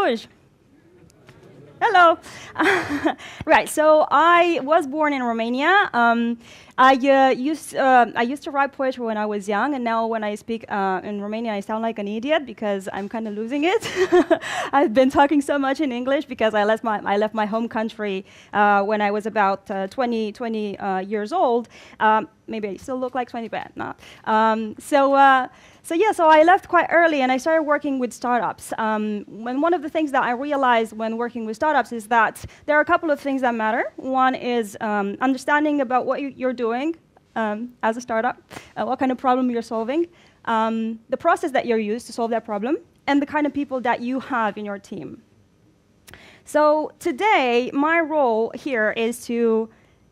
Bonjour. Hello. Right. So I was born in Romania. I used to write poetry when I was young, and now when I speak in Romania, I sound like an idiot because I'm kind of losing it. I've been talking so much in English because I left my home country when I was about 20 years old. Maybe I still look like 20, but not. So I left quite early, and I started working with startups. And one of the things that I realized when working with startups is that there are a couple of things that matter. One is understanding about what you're doing as a startup, what kind of problem you're solving, the process that you're used to solve that problem, and the kind of people that you have in your team. So today, my role here is to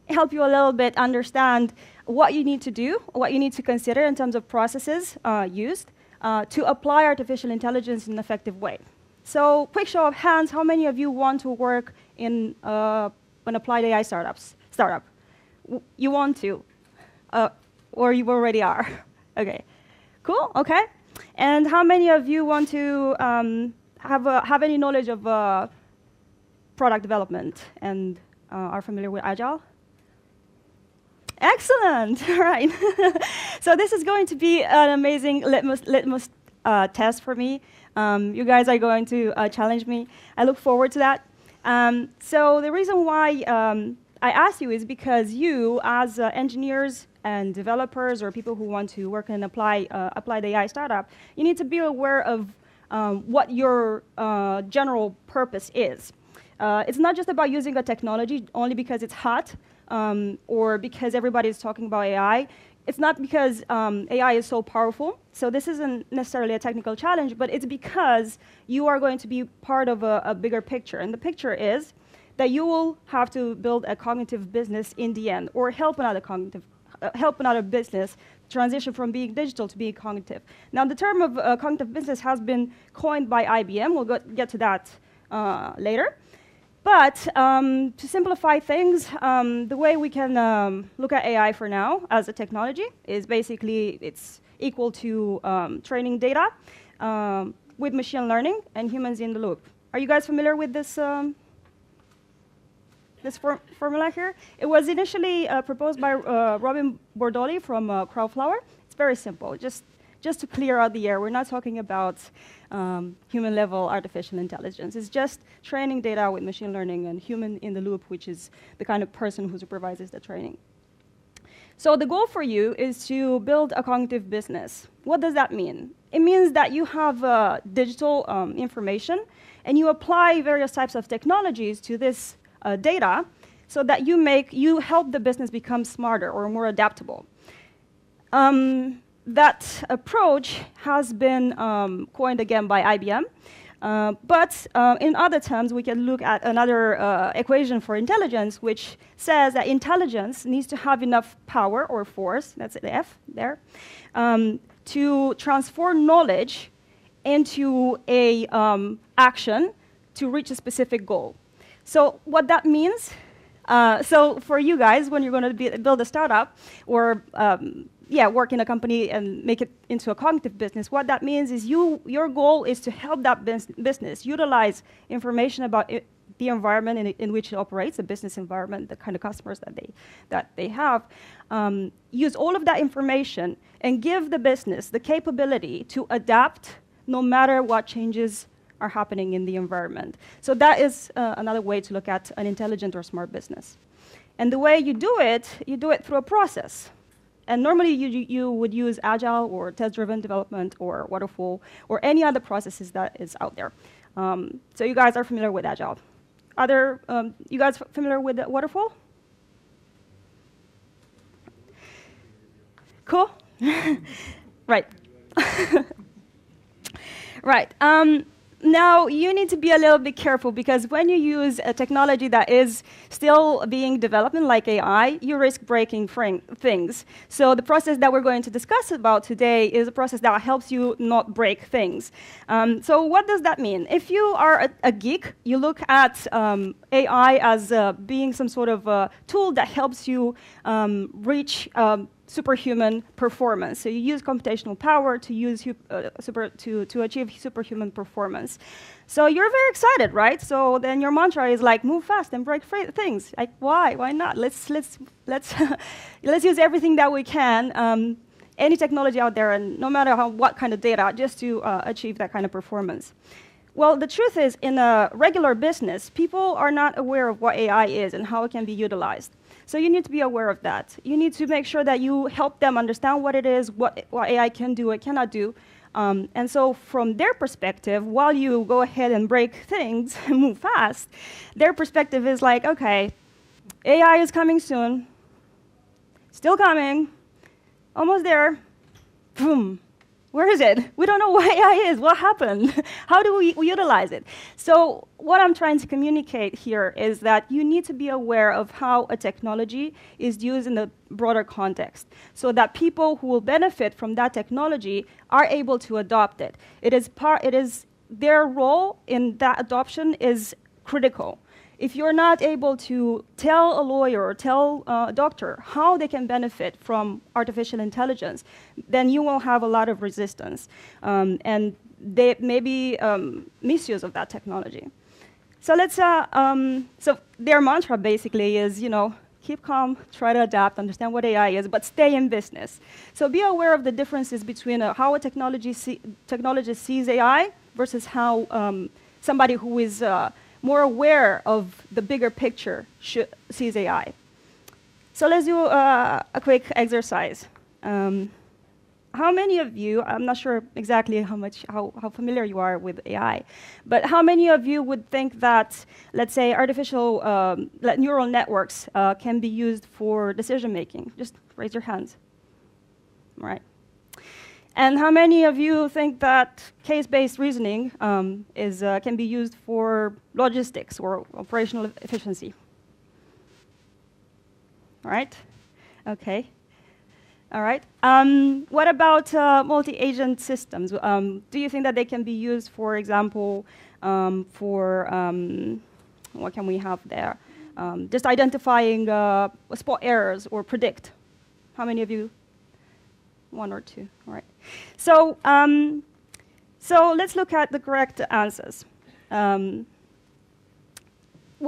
help you a little bit understand what you need to do, what you need to consider in terms of processes used to apply artificial intelligence in an effective way. So, quick show of hands, how many of you want to work in an applied AI startup? You want to, or you already are? Okay, cool. Okay, and how many of you want to have any knowledge of product development and are familiar with Agile? Excellent. All right. So this is going to be an amazing litmus test for me. You guys are going to challenge me. I look forward to that. So the reason why I asked you is because you, as engineers and developers or people who want to work in an applied AI startup, you need to be aware of what your general purpose is. It's not just about using a technology only because it's hot or because everybody is talking about AI. It's not because AI is so powerful. So this isn't necessarily a technical challenge, but it's because you are going to be part of a bigger picture. And the picture is that you will have to build a cognitive business in the end, or help another business transition from being digital to being cognitive. Now, the term of cognitive business has been coined by IBM. We'll get to that later. But to simplify things, the way we can look at AI for now as a technology is basically it's equal to training data with machine learning and humans in the loop. Are you guys familiar with this formula here? It was initially proposed by Robin Bordoli from Crowdflower. It's very simple. Just to clear out the air, we're not talking about human-level artificial intelligence. It's just training data with machine learning and human in the loop, which is the kind of person who supervises the training. So the goal for you is to build a cognitive business. What does that mean? It means that you have digital information, and you apply various types of technologies to this data so that you help the business become smarter or more adaptable. That approach has been coined again by IBM, but in other terms, we can look at another equation for intelligence, which says that intelligence needs to have enough power or force, that's the F there, to transform knowledge into a action to reach a specific goal. So what that means, so for you guys, when you're going to build a startup or work in a company and make it into a cognitive business, what that means is your goal is to help that business utilize information about the environment in which it operates, the business environment, the kind of customers that they have, use all of that information and give the business the capability to adapt no matter what changes are happening in the environment. So that is another way to look at an intelligent or smart business. And the way you do it through a process. And normally you would use Agile or test-driven development or waterfall or any other processes that is out there. So you guys are familiar with Agile. You guys familiar with waterfall? Cool. Right. Right. Now, you need to be a little bit careful because when you use a technology that is still being developed, like AI, you risk breaking things. So the process that we're going to discuss about today is a process that helps you not break things. So what does that mean? If you are a geek, you look at AI as being some sort of tool that helps you reach superhuman performance. So you use computational power to use to achieve superhuman performance. So you're very excited, right? So then your mantra is like, move fast and break things. Like, why? Why not? Let's let's use everything that we can, any technology out there, and no matter what kind of data, just to achieve that kind of performance. Well, the truth is, in a regular business, people are not aware of what AI is and how it can be utilized. So you need to be aware of that. You need to make sure that you help them understand what it is, what AI can do, it cannot do. And so from their perspective, while you go ahead and break things and move fast, their perspective is like, okay, AI is coming soon, still coming, almost there, boom. Where is it? We don't know what AI is. What happened? How do we utilize it? So what I'm trying to communicate here is that you need to be aware of how a technology is used in the broader context, so that people who will benefit from that technology are able to adopt it. It is their role in that adoption is critical. If you're not able to tell a lawyer or tell a doctor how they can benefit from artificial intelligence, then you will have a lot of resistance, and they maybe misuse of that technology. So so their mantra basically is, keep calm, try to adapt, understand what AI is, but stay in business. So be aware of the differences between how a technologist sees AI versus how somebody who is more aware of the bigger picture sees AI. So let's do a quick exercise. How many of you, I'm not sure exactly how familiar you are with AI, but how many of you would think that, let's say, artificial neural networks can be used for decision making? Just raise your hands. All right. And how many of you think that case-based reasoning can be used for logistics or operational efficiency? All right. OK. All right. What about multi-agent systems? Do you think that they can be used, for example, for what can we have there? Just identifying spot errors or predict. How many of you? One or two. All right. So, so let's look at the correct answers. What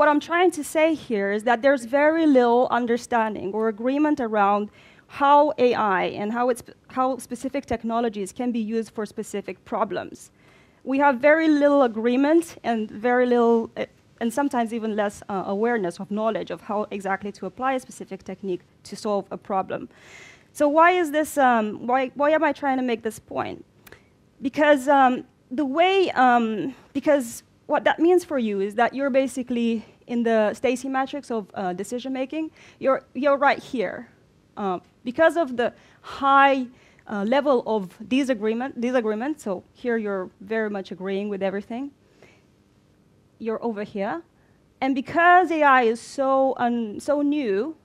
I'm trying to say here is that there's very little understanding or agreement around how AI and how specific technologies can be used for specific problems. We have very little agreement and very little, and sometimes even less awareness of knowledge of how exactly to apply a specific technique to solve a problem. So why is this? Why am I trying to make this point? Because because what that means for you is that you're basically in the Stacy matrix of decision making. You're right here. Because of the high level of disagreement, so here you're very much agreeing with everything. You're over here. And because AI is so new,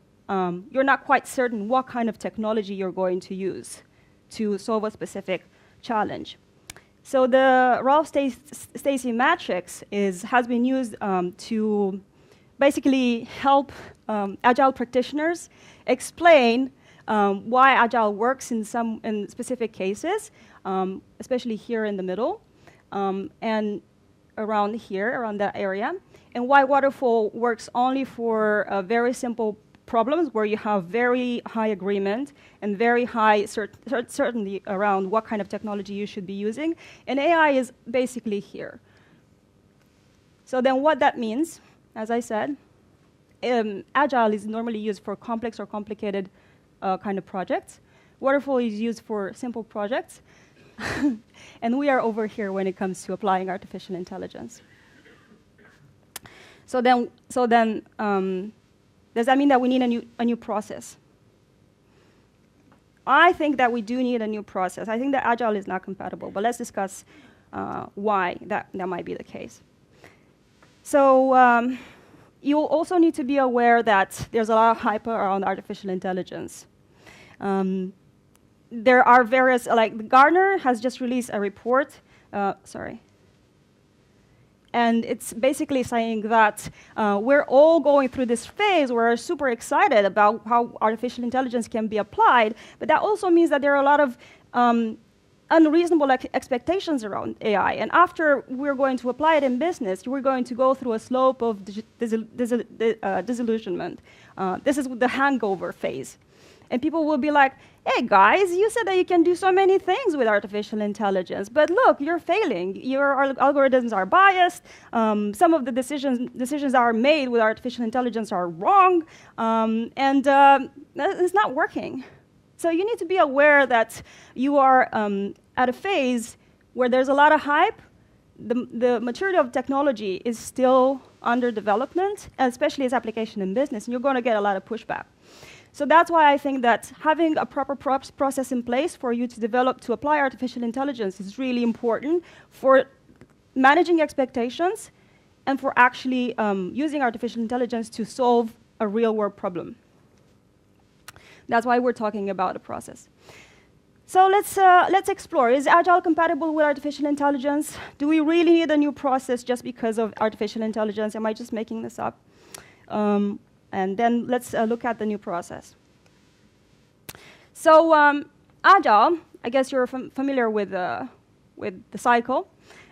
you're not quite certain what kind of technology you're going to use to solve a specific challenge. So the Ralph-Stacy matrix has been used to basically help agile practitioners explain why agile works in specific cases, especially here in the middle, and around that area, and why waterfall works only for very simple problems where you have very high agreement and very high certainty around what kind of technology you should be using. And AI is basically here. So then what that means, as I said, Agile is normally used for complex or complicated kind of projects. Waterfall is used for simple projects. And we are over here when it comes to applying artificial intelligence. So then does that mean that we need a new process? I think that we do need a new process. I think that Agile is not compatible, but let's discuss why that might be the case. So you'll also need to be aware that there's a lot of hype around artificial intelligence. There are various, like Gartner has just released a report. And it's basically saying that we're all going through this phase. We're super excited about how artificial intelligence can be applied, but that also means that there are a lot of unreasonable expectations around AI. And after we're going to apply it in business, we're going to go through a slope of disillusionment. This is the hangover phase. And people will be like, hey guys, you said that you can do so many things with artificial intelligence, but look, you're failing. Your algorithms are biased. Some of the decisions that are made with artificial intelligence are wrong, and it's not working. So you need to be aware that you are at a phase where there's a lot of hype. The maturity of technology is still under development, especially its application in business, and you're going to get a lot of pushback. So that's why I think that having a proper process in place for you to apply artificial intelligence is really important for managing expectations and for actually using artificial intelligence to solve a real-world problem. That's why we're talking about a process. So let's explore. Is Agile compatible with artificial intelligence? Do we really need a new process just because of artificial intelligence? Am I just making this up? And then let's look at the new process. So Agile, I guess you're familiar with the cycle.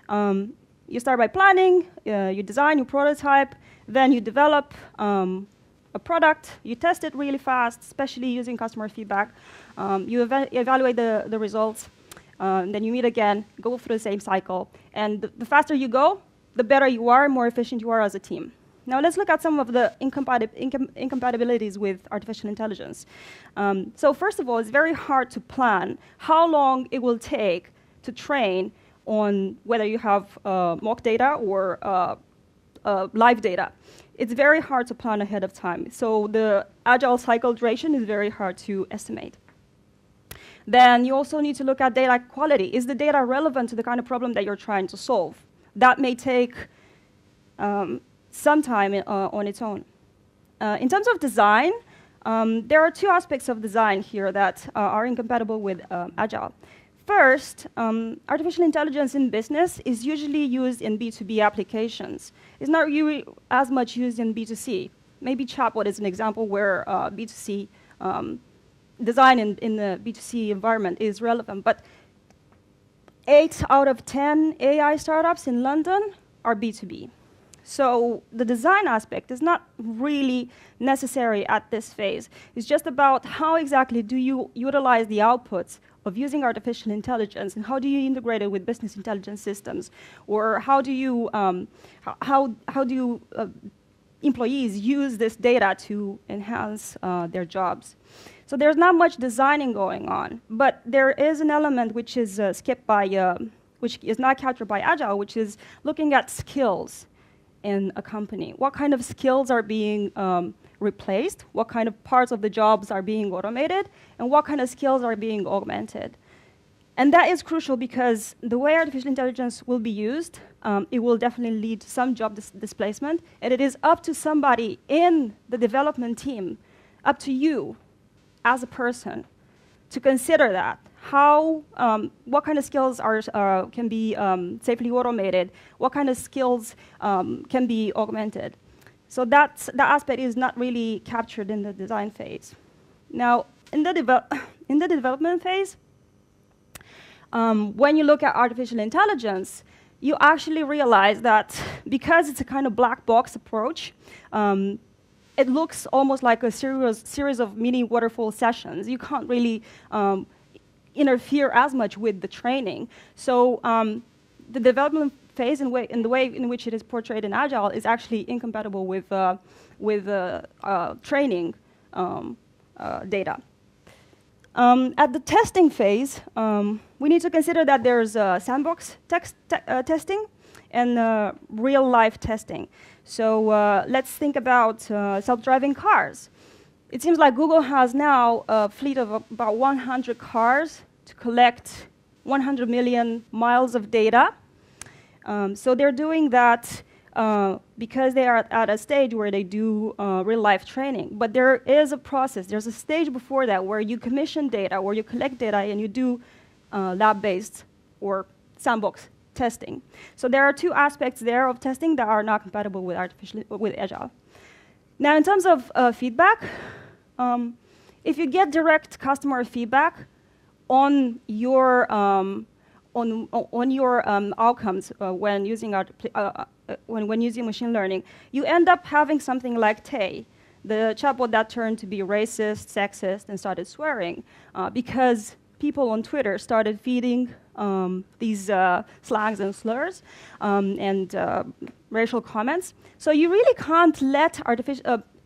You start by planning, you design, you prototype, then you develop a product, you test it really fast, especially using customer feedback. You evaluate the results, then you meet again, go through the same cycle. And the faster you go, the better you are, more efficient you are as a team. Now let's look at some of the incompatibilities with artificial intelligence. So first of all, it's very hard to plan how long it will take to train on whether you have mock data or live data. It's very hard to plan ahead of time. So the Agile cycle duration is very hard to estimate. Then you also need to look at data quality. Is the data relevant to the kind of problem that you're trying to solve? That may take some time on its own. In terms of design, there are two aspects of design here that are incompatible with Agile. First, artificial intelligence in business is usually used in B2B applications. It's not really as much used in B2C. Maybe chatbot is an example where B2C design in the B2C environment is relevant. But 8 out of 10 AI startups in London are B2B. So the design aspect is not really necessary at this phase. It's just about how exactly do you utilize the outputs of using artificial intelligence, and how do you integrate it with business intelligence systems, or how do you employees use this data to enhance their jobs. So there's not much designing going on, but there is an element which is skipped by, which is not captured by Agile, which is looking at skills in a company. What kind of skills are being replaced? What kind of parts of the jobs are being automated? And what kind of skills are being augmented? And that is crucial because the way artificial intelligence will be used, it will definitely lead to some job displacement. And it is up to somebody in the development team, up to you as a person, to consider that. What kind of skills can be safely automated? What kind of skills can be augmented? So that aspect is not really captured in the design phase. Now, in the development phase, when you look at artificial intelligence, you actually realize that because it's a kind of black box approach, it looks almost like a series of mini waterfall sessions. You can't really interfere as much with the training. So the development phase in the way in which it is portrayed in Agile is actually incompatible with training data. At the testing phase, we need to consider that there's sandbox testing and real-life testing. So let's think about self-driving cars. It seems like Google has now a fleet of about 100 cars to collect 100 million miles of data. So they're doing that because they are at a stage where they do real-life training. But there is a process. There's a stage before that where you commission data, where you collect data, and you do lab-based or sandbox testing. So there are two aspects there of testing that are not compatible with Agile. Now, in terms of feedback, if you get direct customer feedback on your outcomes when using when using machine learning, you end up having something like Tay, the chatbot that turned to be racist, sexist, and started swearing because people on Twitter started feeding these slangs and slurs and racial comments. So you really can't let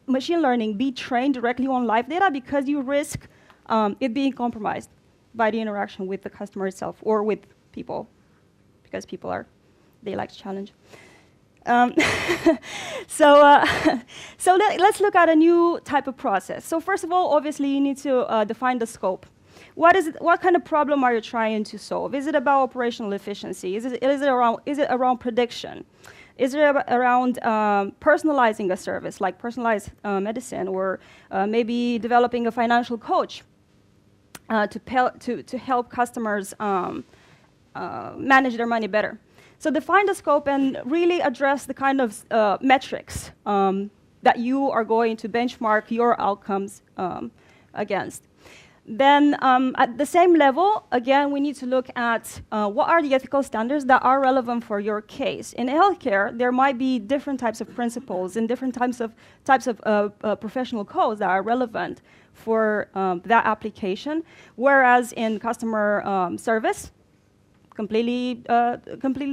machine learning be trained directly on live data because you risk it being compromised by the interaction with the customer itself or with people, because they like to challenge. So let's look at a new type of process. So first of all, obviously, you need to define the scope. What kind of problem are you trying to solve? Is it about operational efficiency? Is it around prediction? Is it around personalizing a service, like personalized medicine, or maybe developing a financial coach to help customers manage their money better? So define the scope and really address the kind of metrics that you are going to benchmark your outcomes against. Then at the same level, again, we need to look at what are the ethical standards that are relevant for your case. In healthcare, there might be different types of principles and different types of professional codes that are relevant for that application, whereas in customer service, completely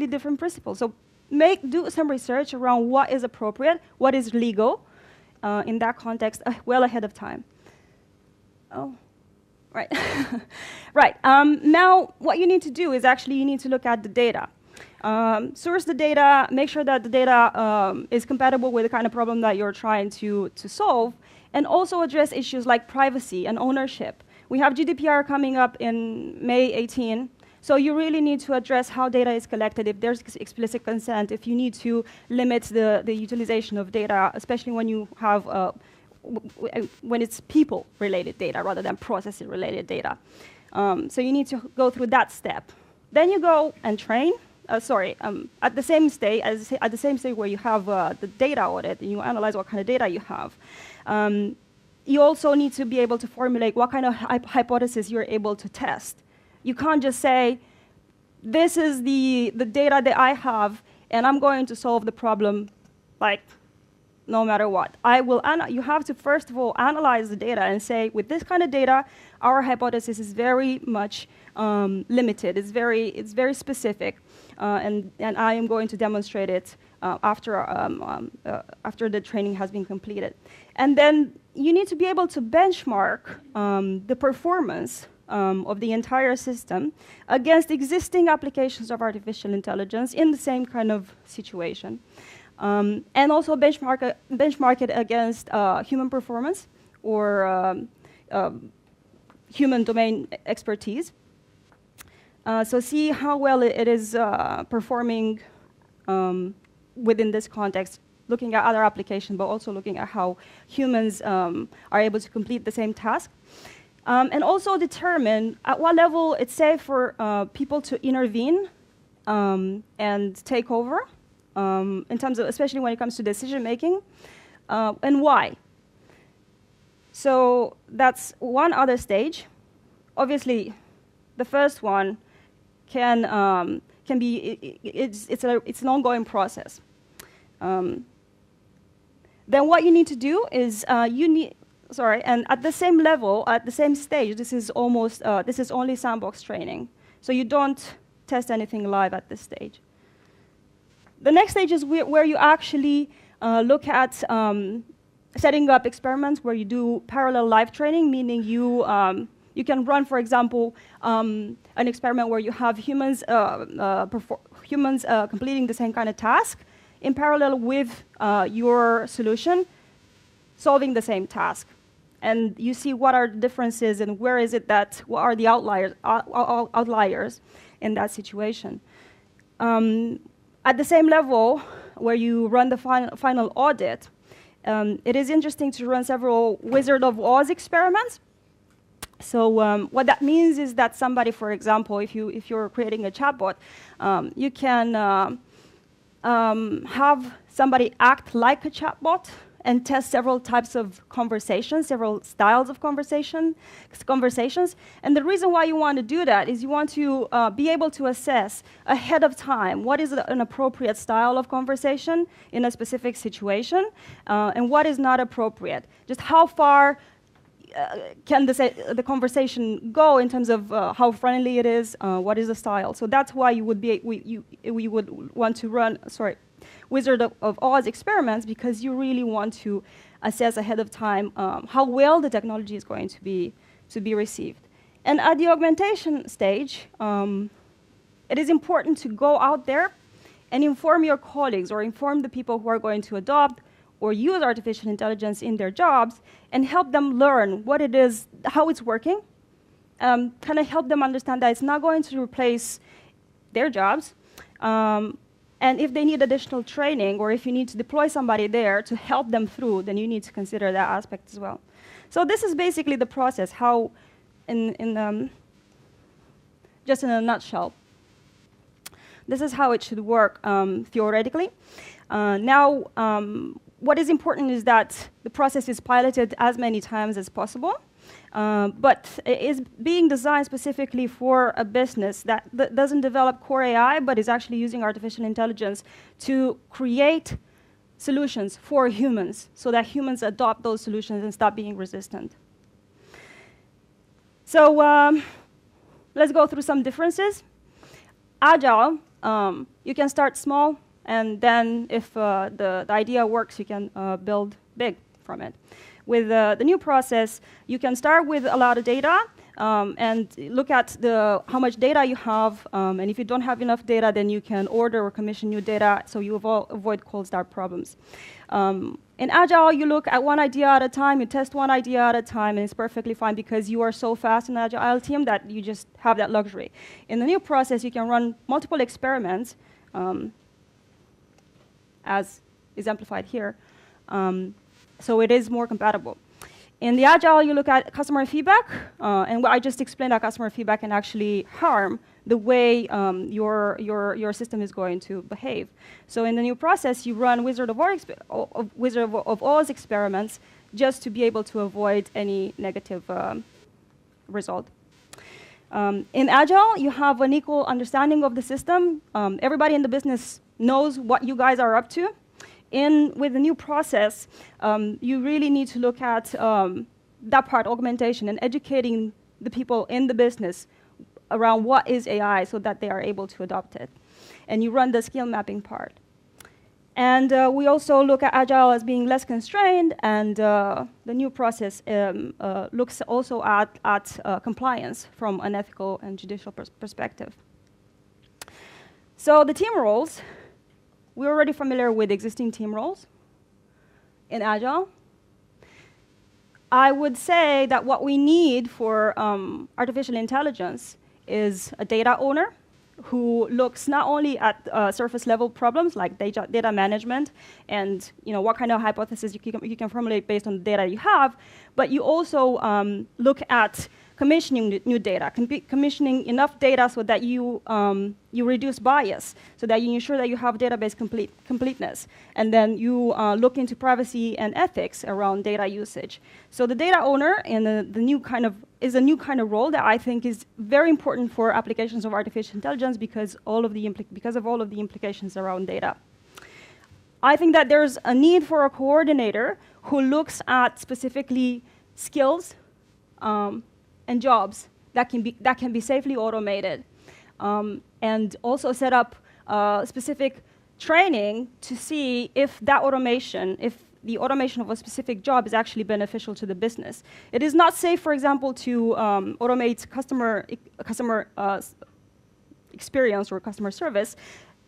different principles. So do some research around what is appropriate, what is legal in that context well ahead of time. Oh. Right. Right. Now, what you need to do is actually you need to look at the data. Source the data, make sure that the data is compatible with the kind of problem that you're trying to solve, and also address issues like privacy and ownership. We have GDPR coming up in May 18, so you really need to address how data is collected, if there's explicit consent, if you need to limit the utilization of data, especially when you have when it's people-related data rather than process-related data. So you need to go through that step. Then you go and train. At the same stage where you have the data audit and you analyze what kind of data you have. You also need to be able to formulate what kind of hypothesis you're able to test. You can't just say, this is the data that I have, and I'm going to solve the problem like no matter what. You have to, first of all, analyze the data and say, with this kind of data, our hypothesis is very much limited. It's very specific, and I am going to demonstrate it after the training has been completed. And then you need to be able to benchmark the performance of the entire system against existing applications of artificial intelligence in the same kind of situation. And also benchmark it against human performance or human domain expertise. So see how well it is performing within this context, looking at other applications, but also looking at how humans are able to complete the same task. And also determine at what level it's safe for people to intervene and take over. In terms of, especially when it comes to decision making, and why. So that's one other stage. Obviously, the first one can be it's an ongoing process. Then what you need to do is and at the same level, at the same stage, this is only sandbox training. So you don't test anything live at this stage. The next stage is where you actually look at setting up experiments where you do parallel live training, meaning you can run, for example, an experiment where you have humans completing the same kind of task in parallel with your solution solving the same task. And you see what are the differences and what are the outliers in that situation. At the same level, where you run the final audit, it is interesting to run several Wizard of Oz experiments, So what that means is that somebody, for example, if you're creating a chatbot, you can have somebody act like a chatbot and test several types of conversations, several styles of conversations. And the reason why you want to do that is you want to be able to assess ahead of time what is an appropriate style of conversation in a specific situation and what is not appropriate. Just how far can the conversation go in terms of how friendly it is, what is the style. So that's why you would we would want to run, Wizard of Oz experiments, because you really want to assess ahead of time how well the technology is going to be received. And at the augmentation stage, it is important to go out there and inform your colleagues or inform the people who are going to adopt or use artificial intelligence in their jobs and help them learn what it is, how it's working, kind of help them understand that it's not going to replace their jobs. And if they need additional training, or if you need to deploy somebody there to help them through, then you need to consider that aspect as well. So this is basically the process, how, just in a nutshell, this is how it should work theoretically. Now, what is important is that the process is piloted as many times as possible. But it is being designed specifically for a business that doesn't develop core AI, but is actually using artificial intelligence to create solutions for humans, so that humans adopt those solutions and stop being resistant. So let's go through some differences. Agile, you can start small, and then if the idea works, you can build big from it. With the new process, you can start with a lot of data and look at how much data you have. And if you don't have enough data, then you can order or commission new data, so you avoid cold start problems. In Agile, you look at one idea at a time, you test one idea at a time, and it's perfectly fine because you are so fast in the Agile team that you just have that luxury. In the new process, you can run multiple experiments, as exemplified here. So it is more compatible. In the Agile, you look at customer feedback, and what I just explained, that customer feedback can actually harm the way your system is going to behave. So in the new process, you run Wizard of Oz experiments just to be able to avoid any negative result. In Agile, you have an equal understanding of the system. Everybody in the business knows what you guys are up to. With the new process, you really need to look at that part, augmentation, and educating the people in the business around what is AI so that they are able to adopt it. And you run the skill mapping part. And we also look at Agile as being less constrained, and the new process looks also at compliance from an ethical and judicial perspective. So the team roles. We're already familiar with existing team roles in Agile. I would say that what we need for artificial intelligence is a data owner who looks not only at surface level problems like data management and what kind of hypothesis you can formulate based on the data you have, but you also look at commissioning new data, commissioning enough data so that you reduce bias, so that you ensure that you have database completeness, and then you look into privacy and ethics around data usage. So the data owner is a new kind of role that I think is very important for applications of artificial intelligence because of all of the implications around data. I think that there's a need for a coordinator who looks at specifically skills and jobs that can be safely automated, and also set up specific training to see if the automation of a specific job is actually beneficial to the business. It is not safe, for example, to automate customer experience or customer service,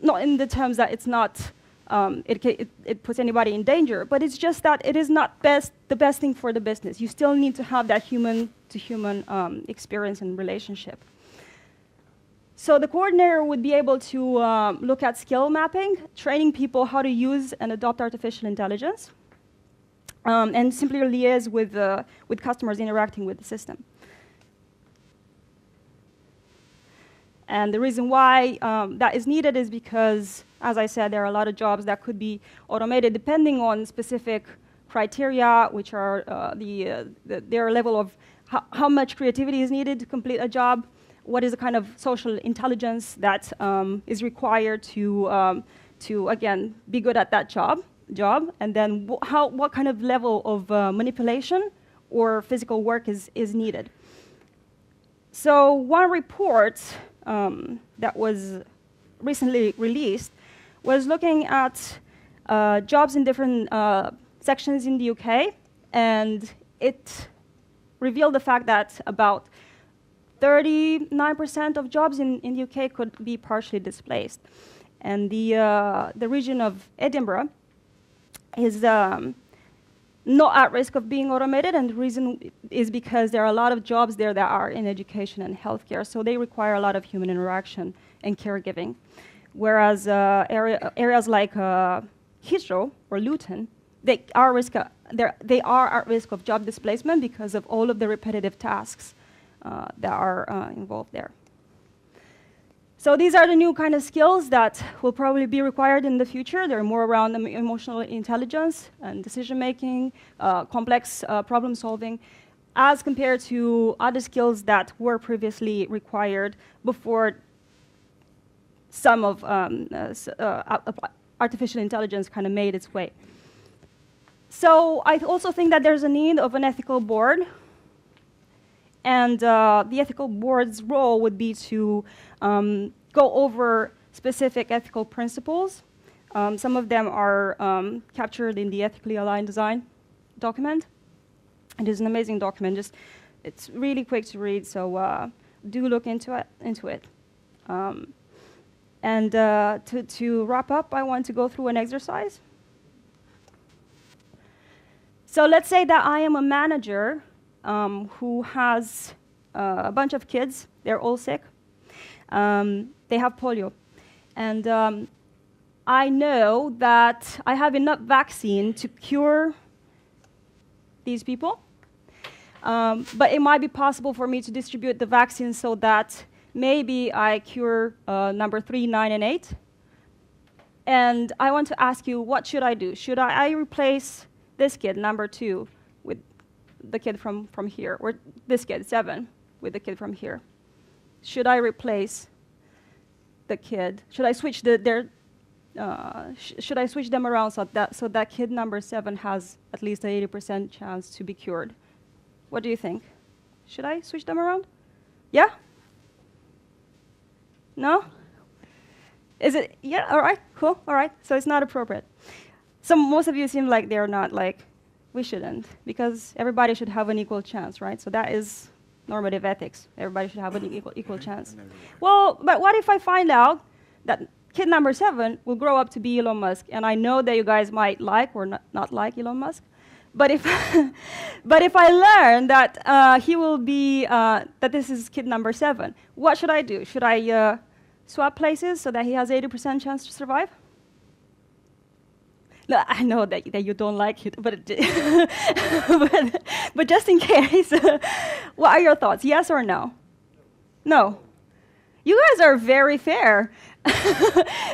not in the terms that it's not. It puts anybody in danger, but it's just that it is not the best thing for the business. You still need to have that human-to-human experience and relationship. So the coordinator would be able to look at skill mapping, training people how to use and adopt artificial intelligence, and simply liaise with customers interacting with the system. And the reason why that is needed is because, as I said, there are a lot of jobs that could be automated depending on specific criteria, which are their level of how much creativity is needed to complete a job, what is the kind of social intelligence that is required to again, be good at that job, and then what kind of level of manipulation or physical work is needed. So one report that was recently released was looking at jobs in different sections in the UK, and it revealed the fact that about 39% of jobs in the UK could be partially displaced. And the region of Edinburgh is not at risk of being automated, and the reason is because there are a lot of jobs there that are in education and healthcare, so they require a lot of human interaction and caregiving. Whereas areas like Heathrow or Luton, they are at risk of job displacement because of all of the repetitive tasks that are involved there. So these are the new kind of skills that will probably be required in the future. They're more around emotional intelligence and decision-making, complex problem solving, as compared to other skills that were previously required before some of artificial intelligence kind of made its way. So I also think that there's a need of an ethical board. And the ethical board's role would be to go over specific ethical principles. Some of them are captured in the Ethically Aligned Design document. It is an amazing document. It's really quick to read, so do look into it. And to wrap up, I want to go through an exercise. So let's say that I am a manager who has a bunch of kids. They're all sick. They have polio. And I know that I have enough vaccine to cure these people. But it might be possible for me to distribute the vaccine so that maybe I cure number 3, 9, and 8. And I want to ask you, what should I do? Should I replace this kid, number 2, with the kid from here, or this kid, 7, with the kid from here? Should I replace the kid? Should I switch should I switch them around so that kid number 7 has at least an 80% chance to be cured? What do you think? Should I switch them around? Yeah? No? Is it? Yeah. All right. Cool. All right. So it's not appropriate. So most of you seem like they're not like, we shouldn't, because everybody should have an equal chance, right? So that is normative ethics. Everybody should have an equal chance. Well, but what if I find out that kid number 7 will grow up to be Elon Musk, and I know that you guys might like or not like Elon Musk, but if I learn that he will be that this is kid number 7, what should I do? Should I swap places so that he has 80% chance to survive? No, I know that you don't like it, but but just in case, what are your thoughts? Yes or no? No. You guys are very fair.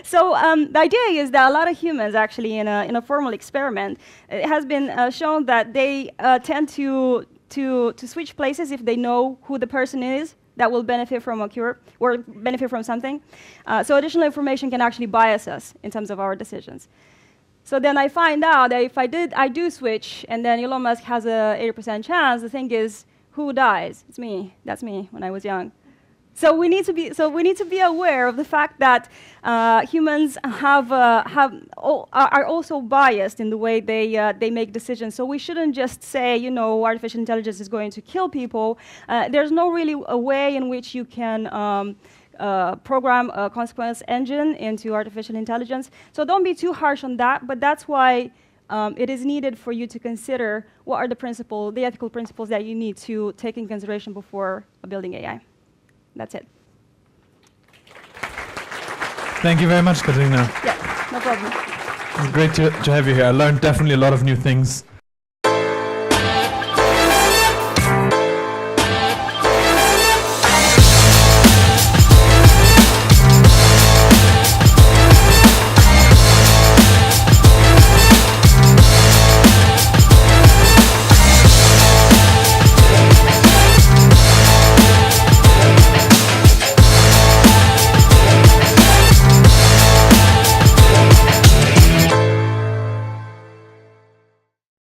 So the idea is that a lot of humans, actually, in a formal experiment, it has been shown that they tend to switch places if they know who the person is that will benefit from a cure or benefit from something. So additional information can actually bias us in terms of our decisions. So then I find out that if I do switch, and then Elon Musk has a 80% chance, the thing is, who dies? It's me. That's me when I was young. So we need to be aware of the fact that humans are also biased in the way they make decisions. So we shouldn't just say, artificial intelligence is going to kill people. There's no really a way in which you can program a consequence engine into artificial intelligence. So don't be too harsh on that, but that's why it is needed for you to consider what are the ethical principles that you need to take in consideration before building AI. That's it. Thank you very much, Catalina. Yeah, no problem. It's great to have you here. I learned definitely a lot of new things.